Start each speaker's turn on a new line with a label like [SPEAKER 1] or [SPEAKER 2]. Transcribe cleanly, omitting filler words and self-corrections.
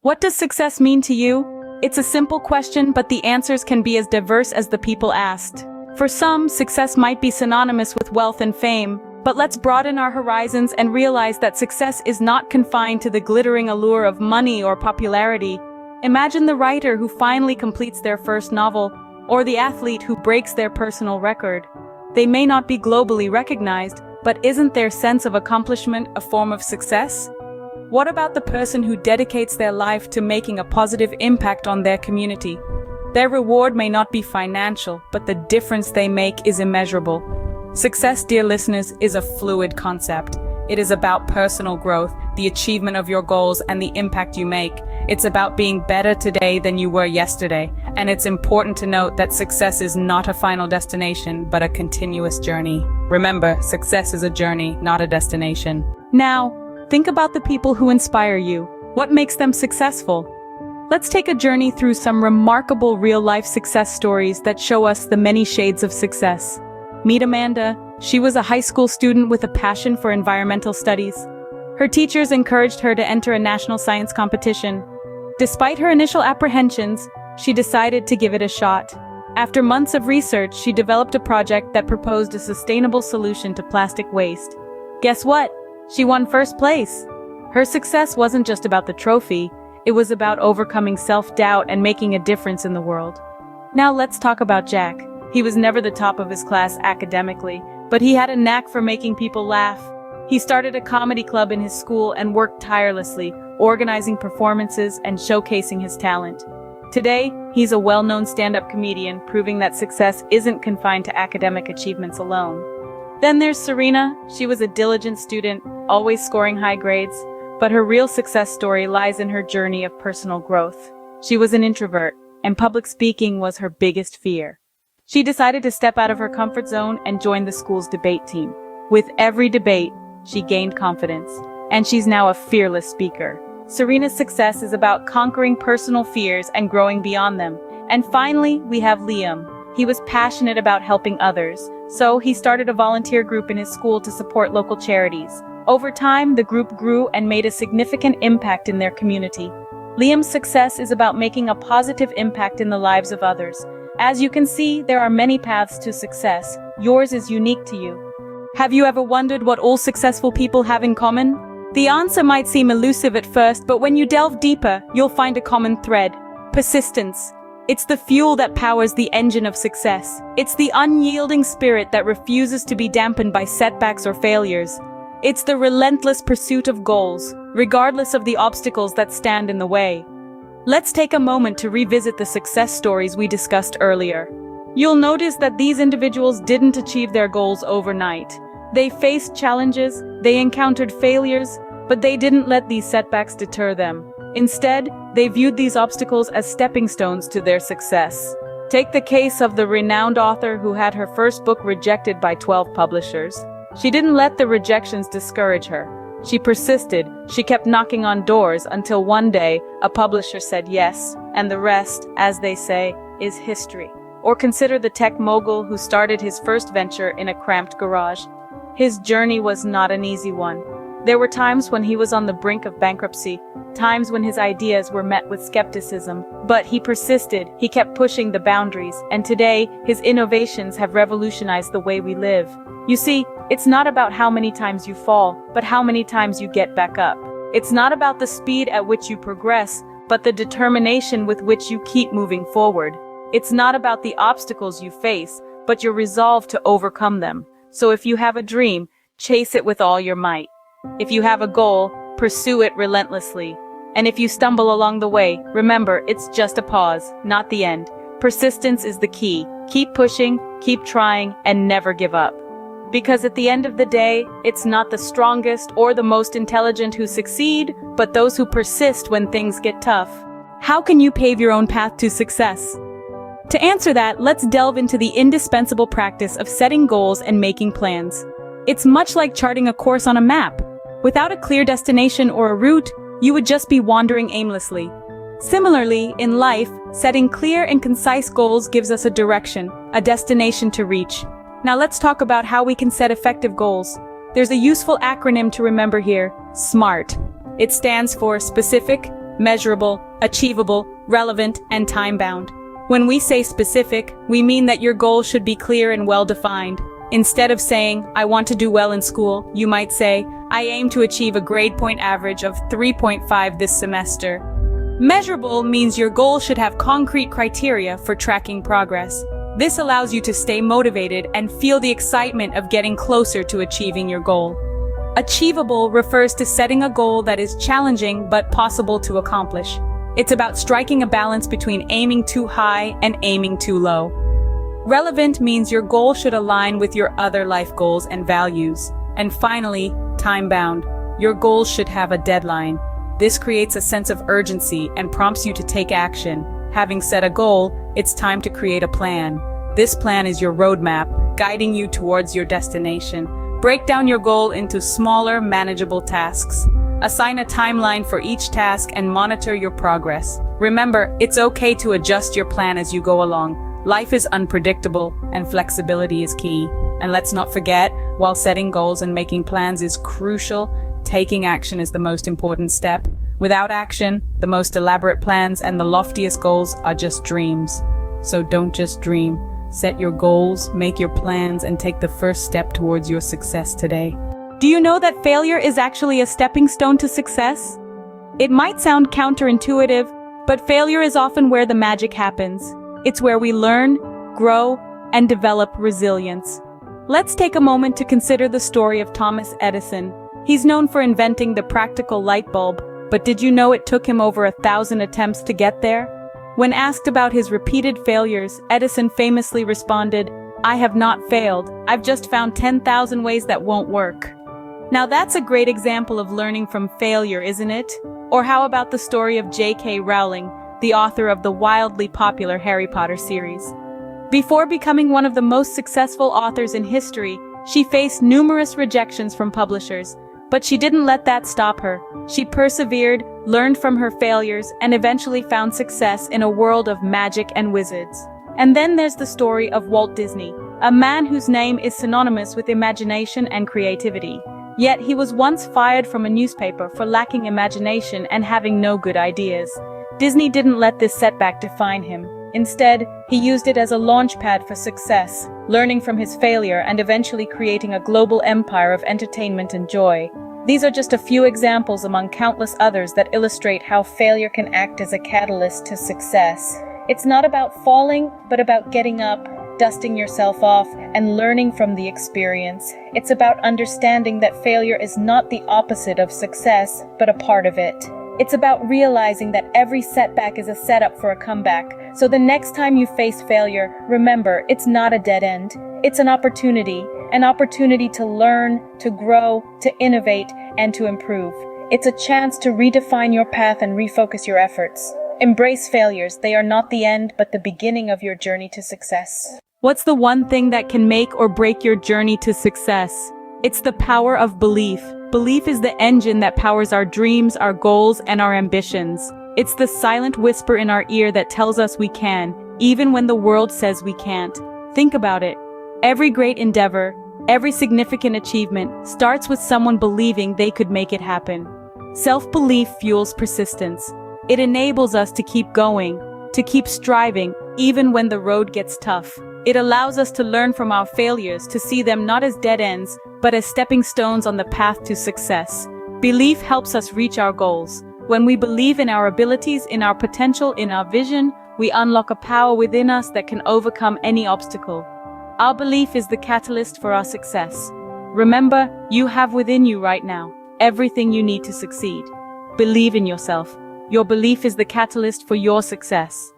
[SPEAKER 1] What does success mean to you? It's a simple question, but the answers can be as diverse as the people asked. For some, success might be synonymous with wealth and fame, but let's broaden our horizons and realize that success is not confined to the glittering allure of money or popularity. Imagine the writer who finally completes their first novel, or the athlete who breaks their personal record. They may not be globally recognized, but isn't their sense of accomplishment a form of success? What about the person who dedicates their life to making a positive impact on their community? Their reward may not be financial, but the difference they make is immeasurable. Success, dear listeners, is a fluid concept. It is about personal growth, the achievement of your goals, and the impact you make. It's about being better today than you were yesterday. And it's important to note that success is not a final destination, but a continuous journey. Remember, success is a journey, not a destination. Now, think about the people who inspire you. What makes them successful? Let's take a journey through some remarkable real-life success stories that show us the many shades of success. Meet Amanda. She was a high school student with a passion for environmental studies. Her teachers encouraged her to enter a national science competition. Despite her initial apprehensions, she decided to give it a shot. After months of research, she developed a project that proposed a sustainable solution to plastic waste. Guess what? She won first place. Her success wasn't just about the trophy, it was about overcoming self-doubt and making a difference in the world. Now let's talk about Jack. He was never the top of his class academically, but he had a knack for making people laugh. He started a comedy club in his school and worked tirelessly, organizing performances and showcasing his talent. Today, he's a well-known stand-up comedian, proving that success isn't confined to academic achievements alone. Then there's Serena. She was a diligent student, always scoring high grades, but her real success story lies in her journey of personal growth. She was an introvert, and public speaking was her biggest fear. She decided to step out of her comfort zone and join the school's debate team. With every debate, she gained confidence, and she's now a fearless speaker. Serena's success is about conquering personal fears and growing beyond them. And finally, we have Liam. He was passionate about helping others, so he started a volunteer group in his school to support local charities. Over time, the group grew and made a significant impact in their community. Liam's success is about making a positive impact in the lives of others. As you can see, there are many paths to success. Yours is unique to you. Have you ever wondered what all successful people have in common? The answer might seem elusive at first, but when you delve deeper, you'll find a common thread: persistence. It's the fuel that powers the engine of success. It's the unyielding spirit that refuses to be dampened by setbacks or failures. It's the relentless pursuit of goals, regardless of the obstacles that stand in the way. Let's take a moment to revisit the success stories we discussed earlier. You'll notice that these individuals didn't achieve their goals overnight. They faced challenges, they encountered failures, but they didn't let these setbacks deter them. Instead, they viewed these obstacles as stepping stones to their success. Take the case of the renowned author who had her first book rejected by 12 publishers. She didn't let the rejections discourage her. She persisted, she kept knocking on doors until one day a publisher said yes, and the rest, as they say, is history. Or consider the tech mogul who started his first venture in a cramped garage. His journey was not an easy one. There were times when he was on the brink of bankruptcy, times when his ideas were met with skepticism, but he persisted, he kept pushing the boundaries, and today, his innovations have revolutionized the way we live. You see, it's not about how many times you fall, but how many times you get back up. It's not about the speed at which you progress, but the determination with which you keep moving forward. It's not about the obstacles you face, but your resolve to overcome them. So if you have a dream, chase it with all your might. If you have a goal, pursue it relentlessly. And if you stumble along the way, remember, it's just a pause, not the end. Persistence is the key. Keep pushing, keep trying, and never give up. Because at the end of the day, it's not the strongest or the most intelligent who succeed, but those who persist when things get tough. How can you pave your own path to success? To answer that, let's delve into the indispensable practice of setting goals and making plans. It's much like charting a course on a map. Without a clear destination or a route, you would just be wandering aimlessly. Similarly, in life, setting clear and concise goals gives us a direction, a destination to reach. Now let's talk about how we can set effective goals. There's a useful acronym to remember here: SMART. It stands for specific, measurable, achievable, relevant, and time-bound. When we say specific, we mean that your goal should be clear and well-defined. Instead of saying, I want to do well in school, you might say, I aim to achieve a grade point average of 3.5 this semester. Measurable means your goal should have concrete criteria for tracking progress. This allows you to stay motivated and feel the excitement of getting closer to achieving your goal. Achievable refers to setting a goal that is challenging but possible to accomplish. It's about striking a balance between aiming too high and aiming too low. Relevant means your goal should align with your other life goals and values. And finally, time-bound. Your goals should have a deadline. This creates a sense of urgency and prompts you to take action. Having set a goal, it's time to create a plan. This plan is your roadmap, guiding you towards your destination. Break down your goal into smaller, manageable tasks. Assign a timeline for each task and monitor your progress. Remember, it's okay to adjust your plan as you go along. Life is unpredictable, and flexibility is key. And let's not forget, while setting goals and making plans is crucial, taking action is the most important step. Without action, the most elaborate plans and the loftiest goals are just dreams. So don't just dream. Set your goals, make your plans, and take the first step towards your success today. Do you know that failure is actually a stepping stone to success? It might sound counterintuitive, but failure is often where the magic happens. It's where we learn, grow, and develop resilience. Let's take a moment to consider the story of Thomas Edison. He's known for inventing the practical light bulb, but did you know it took him over 1,000 attempts to get there? When asked about his repeated failures, Edison famously responded, "I have not failed. I've just found 10,000 ways that won't work." Now that's a great example of learning from failure, isn't it? Or how about the story of J.K. Rowling, the author of the wildly popular Harry Potter series? Before becoming one of the most successful authors in history, she faced numerous rejections from publishers. But she didn't let that stop her. She persevered, learned from her failures, and eventually found success in a world of magic and wizards. And then there's the story of Walt Disney, a man whose name is synonymous with imagination and creativity. Yet he was once fired from a newspaper for lacking imagination and having no good ideas. Disney didn't let this setback define him. Instead, he used it as a launchpad for success, learning from his failure and eventually creating a global empire of entertainment and joy. These are just a few examples among countless others that illustrate how failure can act as a catalyst to success. It's not about falling, but about getting up, dusting yourself off, and learning from the experience. It's about understanding that failure is not the opposite of success, but a part of it. It's about realizing that every setback is a setup for a comeback. So the next time you face failure, remember, it's not a dead end. It's an opportunity to learn, to grow, to innovate, and to improve. It's a chance to redefine your path and refocus your efforts. Embrace failures. They are not the end, but the beginning of your journey to success. What's the one thing that can make or break your journey to success? It's the power of belief. Belief is the engine that powers our dreams, our goals, and our ambitions. It's the silent whisper in our ear that tells us we can, even when the world says we can't. Think about it. Every great endeavor, every significant achievement starts with someone believing they could make it happen. Self-belief fuels persistence. It enables us to keep going, to keep striving, even when the road gets tough. It allows us to learn from our failures, to see them not as dead ends, but as stepping stones on the path to success. Belief helps us reach our goals. When we believe in our abilities, in our potential, in our vision, we unlock a power within us that can overcome any obstacle. Our belief is the catalyst for our success. Remember, you have within you right now everything you need to succeed. Believe in yourself. Your belief is the catalyst for your success.